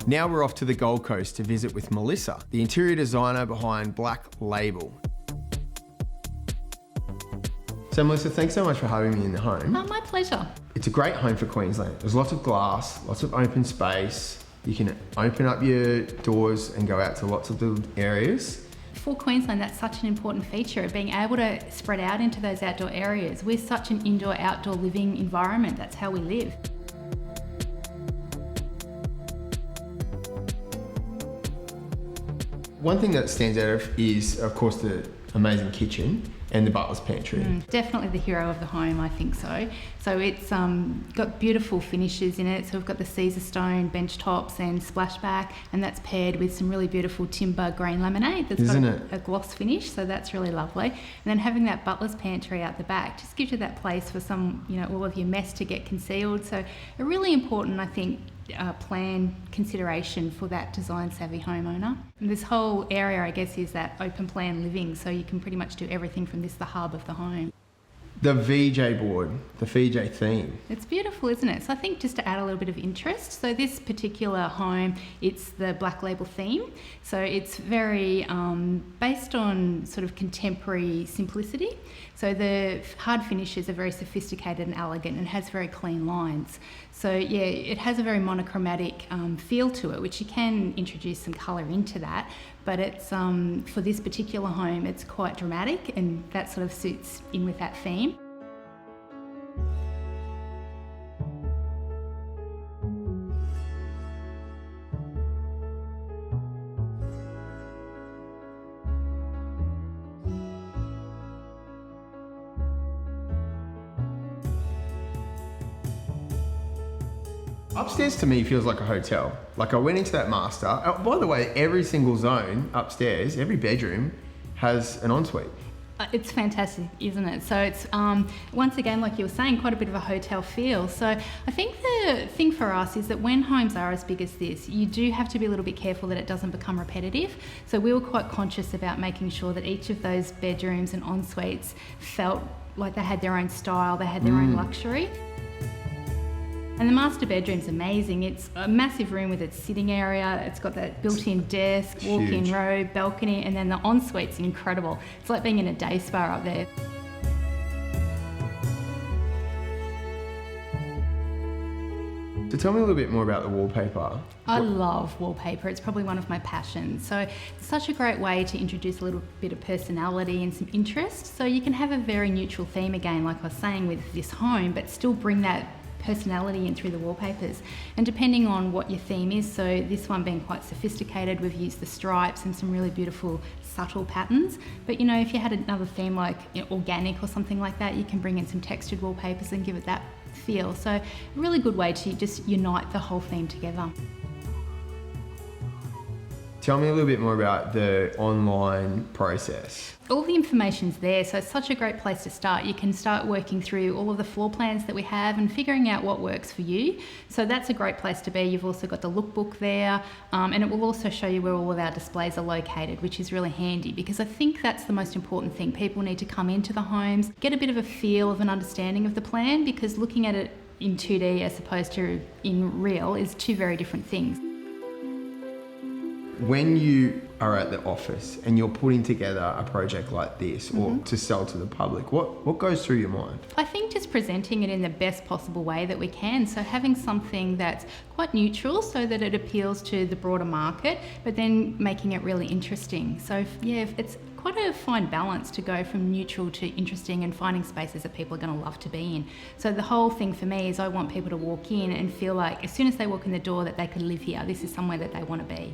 Now we're off to the Gold Coast to visit with Melissa, the interior designer behind Black Label. So Melissa, thanks so much for having me in the home. Oh, my pleasure. It's a great home for Queensland. There's lots of glass, lots of open space. You can open up your doors and go out to lots of little areas. For Queensland, that's such an important feature of being able to spread out into those outdoor areas. We're such an indoor-outdoor living environment. That's how we live. One thing that stands out is, of course, the amazing kitchen and the butler's pantry. Definitely the hero of the home, I think so. So it's got beautiful finishes in it. So we've got the Caesar stone bench tops and splashback, and that's paired with some really beautiful timber grain laminate that's got a gloss finish. So that's really lovely. And then having that butler's pantry out the back just gives you that place for some, all of your mess to get concealed. So a really important, I think, plan consideration for that design savvy homeowner. And this whole area, I guess, is that open plan living, so you can pretty much do everything from this, the hub of the home. The VJ board, the VJ theme. It's beautiful, isn't it? So I think just to add a little bit of interest, so this particular home, it's the Black Label theme. So it's very based on sort of contemporary simplicity. So the hard finishes are very sophisticated and elegant and has very clean lines. So yeah, it has a very monochromatic feel to it, which you can introduce some colour into that. But it's for this particular home, it's quite dramatic, and that sort of suits in with that theme. Upstairs to me feels like a hotel. Like I went into that master. Oh, by the way, every single zone upstairs, every bedroom has an ensuite. It's fantastic, isn't it? So it's, once again, like you were saying, quite a bit of a hotel feel. So I think the thing for us is that when homes are as big as this, you do have to be a little bit careful that it doesn't become repetitive. So we were quite conscious about making sure that each of those bedrooms and en-suites felt like they had their own style, they had their own luxury. And the master bedroom's amazing. It's a massive room with its sitting area. It's got that built-in desk, walk-in robe, balcony, and then the ensuite's incredible. It's like being in a day spa up there. So tell me a little bit more about the wallpaper. I love wallpaper. It's probably one of my passions. So it's such a great way to introduce a little bit of personality and some interest. So you can have a very neutral theme again, like I was saying with this home, but still bring that personality in through the wallpapers, and depending on what your theme is, so this one being quite sophisticated, we've used the stripes and some really beautiful subtle patterns, but if you had another theme like organic or something like that, you can bring in some textured wallpapers and give it that feel. So a really good way to just unite the whole theme together. Tell me a little bit more about the online process. All the information's there, so it's such a great place to start. You can start working through all of the floor plans that we have and figuring out what works for you. So that's a great place to be. You've also got the lookbook there, and it will also show you where all of our displays are located, which is really handy because I think that's the most important thing. People need to come into the homes, get a bit of a feel of an understanding of the plan, because looking at it in 2D as opposed to in real is two very different things. When you are at the office and you're putting together a project like this or to sell to the public, what goes through your mind? I think just presenting it in the best possible way that we can. So having something that's quite neutral so that it appeals to the broader market, but then making it really interesting. So yeah, it's quite a fine balance to go from neutral to interesting and finding spaces that people are going to love to be in. So the whole thing for me is I want people to walk in and feel like as soon as they walk in the door that they could live here. This is somewhere that they want to be.